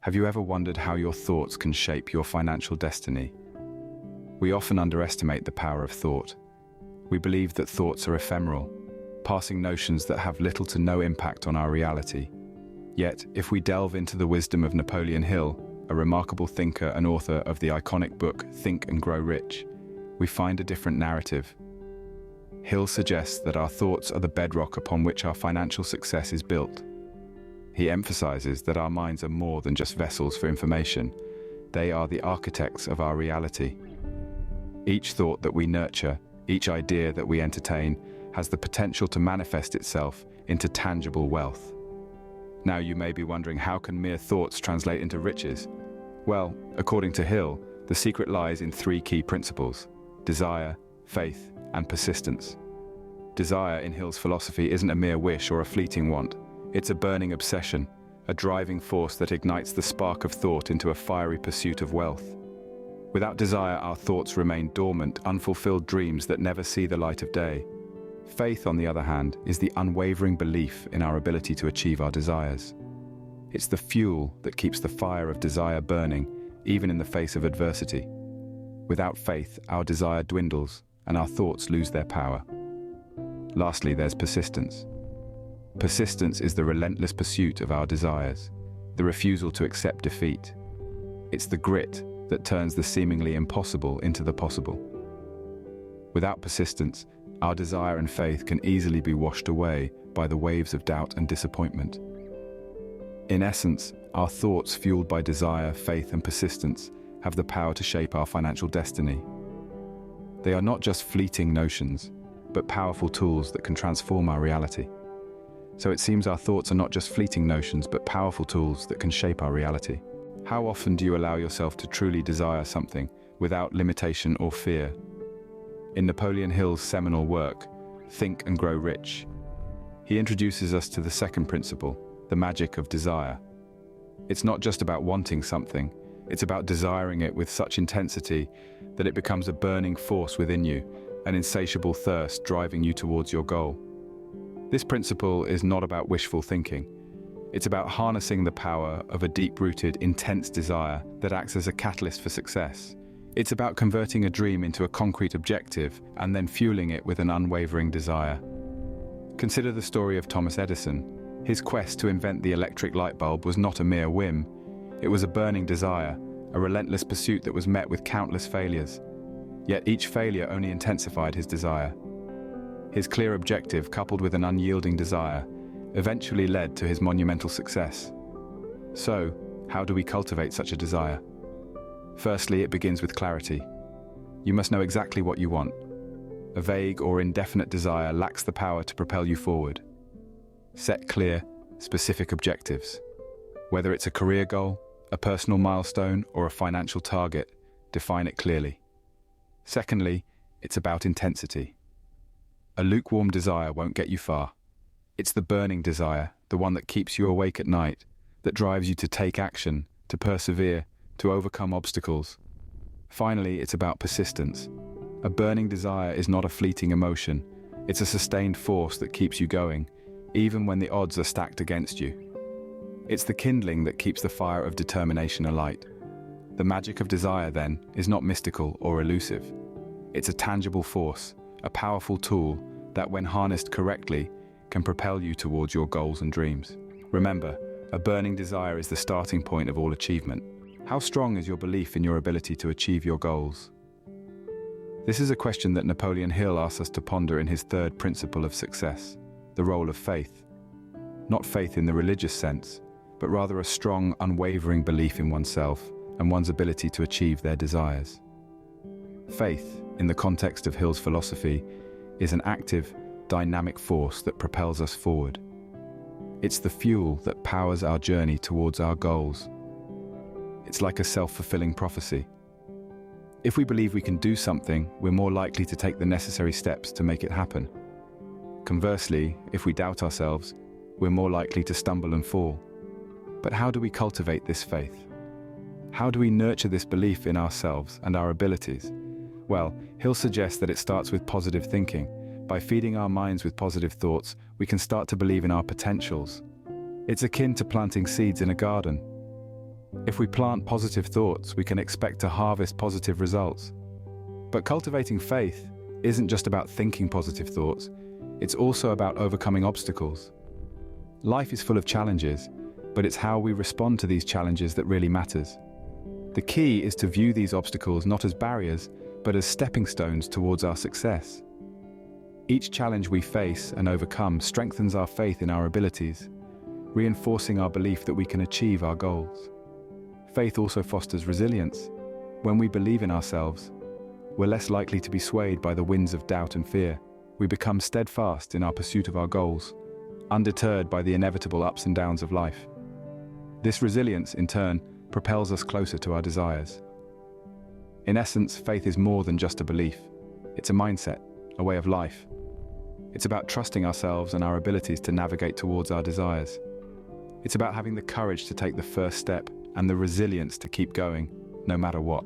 Have you ever wondered how your thoughts can shape your financial destiny? We often underestimate the power of thought. We believe that thoughts are ephemeral, passing notions that have little to no impact on our reality. Yet, if we delve into the wisdom of Napoleon Hill, a remarkable thinker and author of the iconic book Think and Grow Rich, we find a different narrative. Hill suggests that our thoughts are the bedrock upon which our financial success is built. He emphasizes that our minds are more than just vessels for information. They are the architects of our reality. Each thought that we nurture, each idea that we entertain, has the potential to manifest itself into tangible wealth. Now you may be wondering, how can mere thoughts translate into riches? Well, according to Hill, the secret lies in three key principles: desire, faith, and persistence. Desire, in Hill's philosophy, isn't a mere wish or a fleeting want. It's a burning obsession, a driving force that ignites the spark of thought into a fiery pursuit of wealth. Without desire, our thoughts remain dormant, unfulfilled dreams that never see the light of day. Faith, on the other hand, is the unwavering belief in our ability to achieve our desires. It's the fuel that keeps the fire of desire burning, even in the face of adversity. Without faith, our desire dwindles, and our thoughts lose their power. Lastly, there's persistence. Persistence is the relentless pursuit of our desires, the refusal to accept defeat. It's the grit that turns the seemingly impossible into the possible. Without persistence, our desire and faith can easily be washed away by the waves of doubt and disappointment. In essence, our thoughts, fueled by desire, faith, and persistence, have the power to shape our financial destiny. They are not just fleeting notions, but powerful tools that can transform our reality. So it seems our thoughts are not just fleeting notions, but powerful tools that can shape our reality. How often do you allow yourself to truly desire something without limitation or fear? In Napoleon Hill's seminal work, Think and Grow Rich, he introduces us to the second principle, the magic of desire. It's not just about wanting something, it's about desiring it with such intensity that it becomes a burning force within you, an insatiable thirst driving you towards your goal. This principle is not about wishful thinking. It's about harnessing the power of a deep-rooted, intense desire that acts as a catalyst for success. It's about converting a dream into a concrete objective and then fueling it with an unwavering desire. Consider the story of Thomas Edison. His quest to invent the electric light bulb was not a mere whim. It was a burning desire, a relentless pursuit that was met with countless failures. Yet each failure only intensified his desire. His clear objective, coupled with an unyielding desire, eventually led to his monumental success. So, how do we cultivate such a desire? Firstly, it begins with clarity. You must know exactly what you want. A vague or indefinite desire lacks the power to propel you forward. Set clear, specific objectives. Whether it's a career goal, a personal milestone, or a financial target, define it clearly. Secondly, it's about intensity. A lukewarm desire won't get you far. It's the burning desire, the one that keeps you awake at night, that drives you to take action, to persevere, to overcome obstacles. Finally, it's about persistence. A burning desire is not a fleeting emotion. It's a sustained force that keeps you going, even when the odds are stacked against you. It's the kindling that keeps the fire of determination alight. The magic of desire, then, is not mystical or elusive. It's a tangible force, a powerful tool that, when harnessed correctly, can propel you towards your goals and dreams. Remember, a burning desire is the starting point of all achievement. How strong is your belief in your ability to achieve your goals? This is a question that Napoleon Hill asks us to ponder in his third principle of success, the role of faith. Not faith in the religious sense, but rather a strong, unwavering belief in oneself and one's ability to achieve their desires. Faith, in the context of Hill's philosophy, is an active, dynamic force that propels us forward. It's the fuel that powers our journey towards our goals. It's like a self-fulfilling prophecy. If we believe we can do something, we're more likely to take the necessary steps to make it happen. Conversely, if we doubt ourselves, we're more likely to stumble and fall. But how do we cultivate this faith? How do we nurture this belief in ourselves and our abilities? Well, Hill suggests that it starts with positive thinking. By feeding our minds with positive thoughts, we can start to believe in our potentials. It's akin to planting seeds in a garden. If we plant positive thoughts, we can expect to harvest positive results. But cultivating faith isn't just about thinking positive thoughts, it's also about overcoming obstacles. Life is full of challenges, but it's how we respond to these challenges that really matters. The key is to view these obstacles not as barriers, but as stepping stones towards our success. Each challenge we face and overcome strengthens our faith in our abilities, reinforcing our belief that we can achieve our goals. Faith also fosters resilience. When we believe in ourselves, we're less likely to be swayed by the winds of doubt and fear. We become steadfast in our pursuit of our goals, undeterred by the inevitable ups and downs of life. This resilience, in turn, propels us closer to our desires. In essence, faith is more than just a belief. It's a mindset, a way of life. It's about trusting ourselves and our abilities to navigate towards our desires. It's about having the courage to take the first step and the resilience to keep going, no matter what.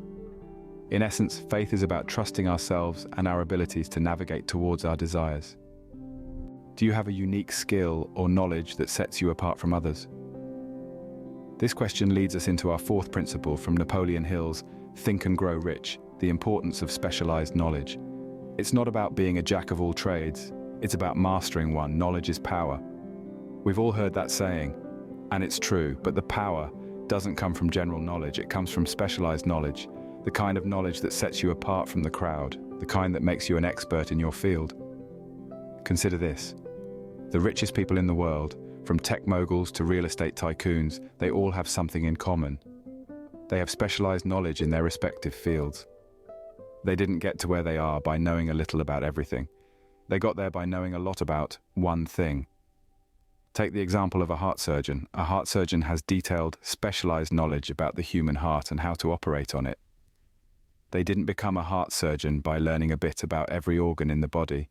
In essence, faith is about trusting ourselves and our abilities to navigate towards our desires. Do you have a unique skill or knowledge that sets you apart from others? This question leads us into our fourth principle from Napoleon Hill's Think and Grow Rich, the importance of specialized knowledge. It's not about being a jack of all trades, it's about mastering one. Knowledge is power. We've all heard that saying, and it's true, but the power doesn't come from general knowledge, it comes from specialized knowledge, the kind of knowledge that sets you apart from the crowd, the kind that makes you an expert in your field. Consider this. The richest people in the world, from tech moguls to real estate tycoons, they all have something in common. They have specialized knowledge in their respective fields. They didn't get to where they are by knowing a little about everything. They got there by knowing a lot about one thing. Take the example of a heart surgeon. A heart surgeon has detailed, specialized knowledge about the human heart and how to operate on it. They didn't become a heart surgeon by learning a bit about every organ in the body.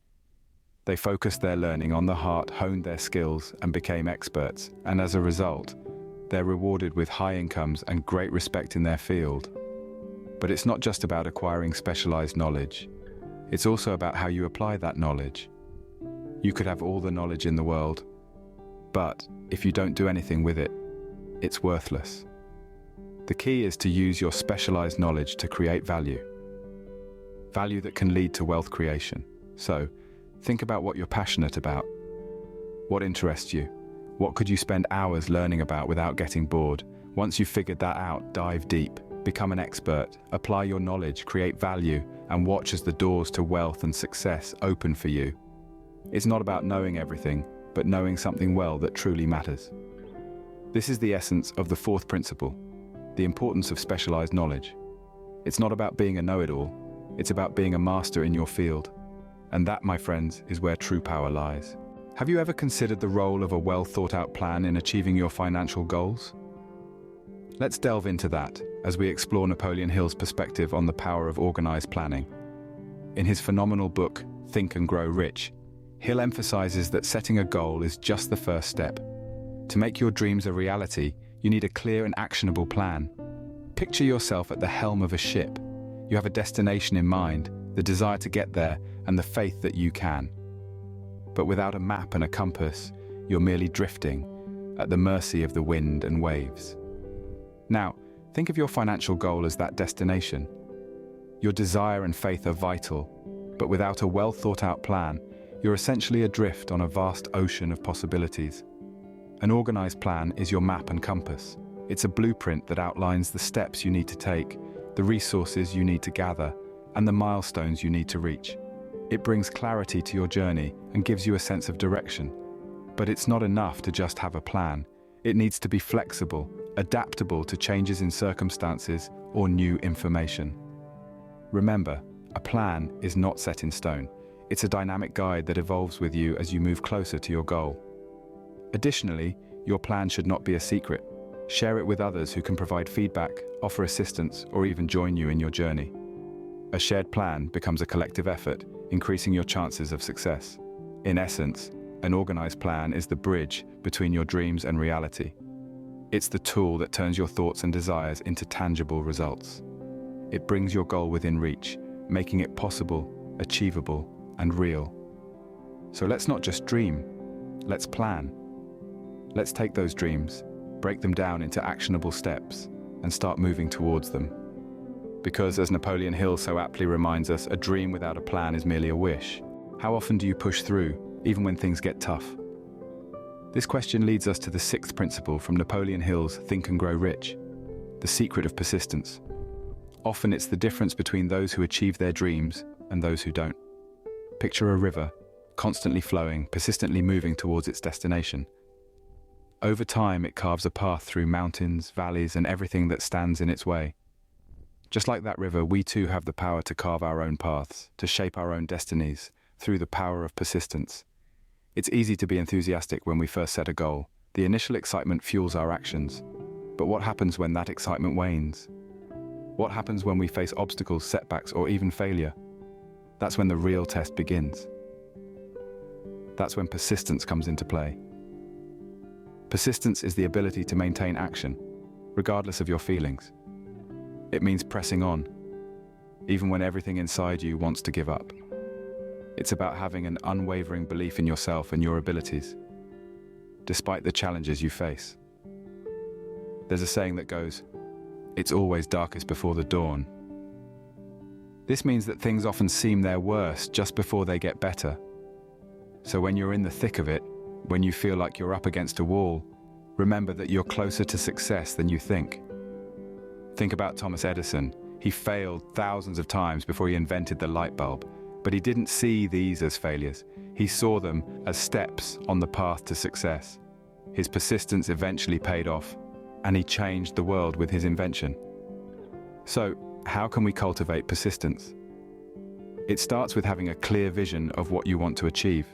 They focused their learning on the heart, honed their skills, and became experts. And as a result, they're rewarded with high incomes and great respect in their field. But it's not just about acquiring specialized knowledge. It's also about how you apply that knowledge. You could have all the knowledge in the world, but if you don't do anything with it, it's worthless. The key is to use your specialized knowledge to create value. Value that can lead to wealth creation. So, think about what you're passionate about. What interests you? What could you spend hours learning about without getting bored? Once you've figured that out, dive deep. Become an expert. Apply your knowledge, create value, and watch as the doors to wealth and success open for you. It's not about knowing everything, but knowing something well that truly matters. This is the essence of the fourth principle, the importance of specialized knowledge. It's not about being a know-it-all, it's about being a master in your field. And that, my friends, is where true power lies. Have you ever considered the role of a well-thought-out plan in achieving your financial goals? Let's delve into that as we explore Napoleon Hill's perspective on the power of organized planning. In his phenomenal book, Think and Grow Rich, Hill emphasizes that setting a goal is just the first step. To make your dreams a reality, you need a clear and actionable plan. Picture yourself at the helm of a ship. You have a destination in mind, the desire to get there, and the faith that you can. But without a map and a compass, you're merely drifting, at the mercy of the wind and waves. Now, think of your financial goal as that destination. Your desire and faith are vital, but without a well-thought-out plan, you're essentially adrift on a vast ocean of possibilities. An organized plan is your map and compass. It's a blueprint that outlines the steps you need to take, the resources you need to gather, and the milestones you need to reach. It brings clarity to your journey and gives you a sense of direction. But it's not enough to just have a plan. It needs to be flexible, adaptable to changes in circumstances or new information. Remember, a plan is not set in stone. It's a dynamic guide that evolves with you as you move closer to your goal. Additionally, your plan should not be a secret. Share it with others who can provide feedback, offer assistance, or even join you in your journey. A shared plan becomes a collective effort, increasing your chances of success. In essence, an organized plan is the bridge between your dreams and reality. It's the tool that turns your thoughts and desires into tangible results. It brings your goal within reach, making it possible, achievable, and real. So let's not just dream, let's plan. Let's take those dreams, break them down into actionable steps, and start moving towards them. Because, as Napoleon Hill so aptly reminds us, a dream without a plan is merely a wish. How often do you push through, even when things get tough? This question leads us to the sixth principle from Napoleon Hill's Think and Grow Rich, the secret of persistence. Often it's the difference between those who achieve their dreams and those who don't. Picture a river, constantly flowing, persistently moving towards its destination. Over time, it carves a path through mountains, valleys, and everything that stands in its way. Just like that river, we too have the power to carve our own paths, to shape our own destinies through the power of persistence. It's easy to be enthusiastic when we first set a goal. The initial excitement fuels our actions. But what happens when that excitement wanes? What happens when we face obstacles, setbacks, or even failure? That's when the real test begins. That's when persistence comes into play. Persistence is the ability to maintain action, regardless of your feelings. It means pressing on, even when everything inside you wants to give up. It's about having an unwavering belief in yourself and your abilities, despite the challenges you face. There's a saying that goes, "It's always darkest before the dawn." This means that things often seem their worst just before they get better. So when you're in the thick of it, when you feel like you're up against a wall, remember that you're closer to success than you think. Think about Thomas Edison. He failed thousands of times before he invented the light bulb, but he didn't see these as failures. He saw them as steps on the path to success. His persistence eventually paid off, and he changed the world with his invention. So, how can we cultivate persistence? It starts with having a clear vision of what you want to achieve.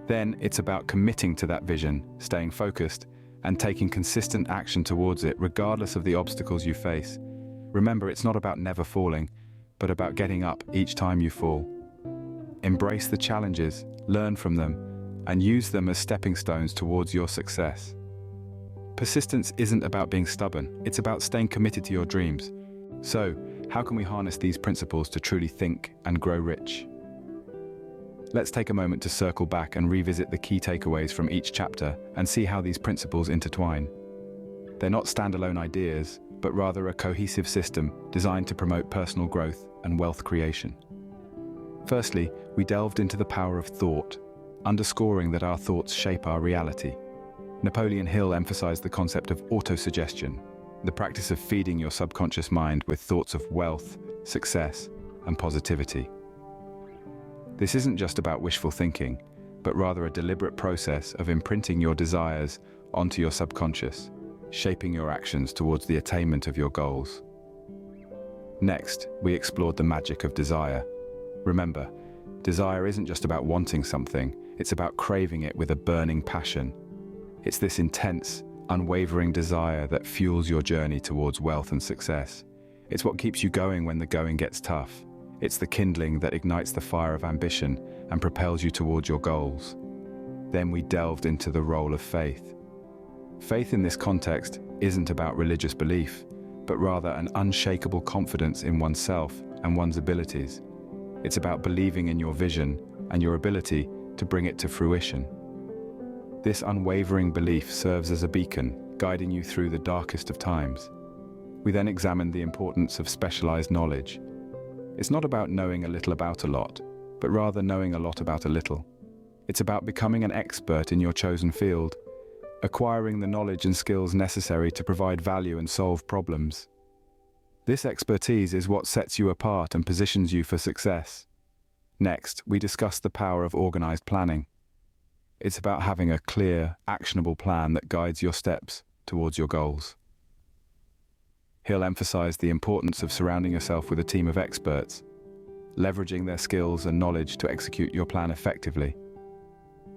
Then it's about committing to that vision, staying focused, and taking consistent action towards it regardless of the obstacles you face. Remember, it's not about never falling, but about getting up each time you fall. Embrace the challenges, learn from them, and use them as stepping stones towards your success. Persistence isn't about being stubborn, it's about staying committed to your dreams. So, how can we harness these principles to truly think and grow rich? Let's take a moment to circle back and revisit the key takeaways from each chapter and see how these principles intertwine. They're not standalone ideas, but rather a cohesive system designed to promote personal growth and wealth creation. Firstly, we delved into the power of thought, underscoring that our thoughts shape our reality. Napoleon Hill emphasized the concept of autosuggestion, the practice of feeding your subconscious mind with thoughts of wealth, success, and positivity. This isn't just about wishful thinking, but rather a deliberate process of imprinting your desires onto your subconscious, shaping your actions towards the attainment of your goals. Next, we explored the magic of desire. Remember, desire isn't just about wanting something, it's about craving it with a burning passion. It's this intense, unwavering desire that fuels your journey towards wealth and success. It's what keeps you going when the going gets tough. It's the kindling that ignites the fire of ambition and propels you towards your goals. Then we delved into the role of faith. Faith in this context isn't about religious belief, but rather an unshakable confidence in oneself and one's abilities. It's about believing in your vision and your ability to bring it to fruition. This unwavering belief serves as a beacon, guiding you through the darkest of times. We then examined the importance of specialized knowledge. It's not about knowing a little about a lot, but rather knowing a lot about a little. It's about becoming an expert in your chosen field, acquiring the knowledge and skills necessary to provide value and solve problems. This expertise is what sets you apart and positions you for success. Next, we discussed the power of organized planning. It's about having a clear, actionable plan that guides your steps towards your goals. Hill emphasized the importance of surrounding yourself with a team of experts, leveraging their skills and knowledge to execute your plan effectively.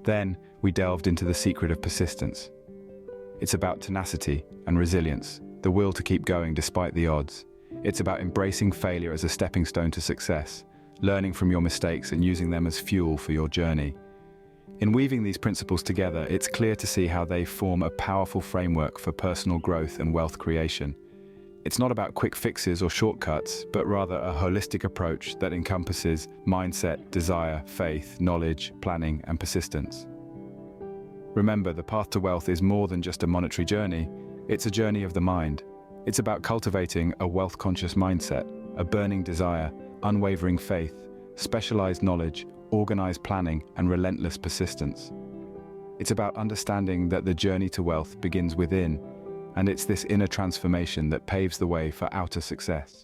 Then, we delved into the secret of persistence. It's about tenacity and resilience, the will to keep going despite the odds. It's about embracing failure as a stepping stone to success, learning from your mistakes and using them as fuel for your journey. In weaving these principles together, it's clear to see how they form a powerful framework for personal growth and wealth creation. It's not about quick fixes or shortcuts, but rather a holistic approach that encompasses mindset, desire, faith, knowledge, planning, and persistence. Remember, the path to wealth is more than just a monetary journey. It's a journey of the mind. It's about cultivating a wealth-conscious mindset, a burning desire, unwavering faith, specialized knowledge, organized planning, and relentless persistence. It's about understanding that the journey to wealth begins within, and it's this inner transformation that paves the way for outer success.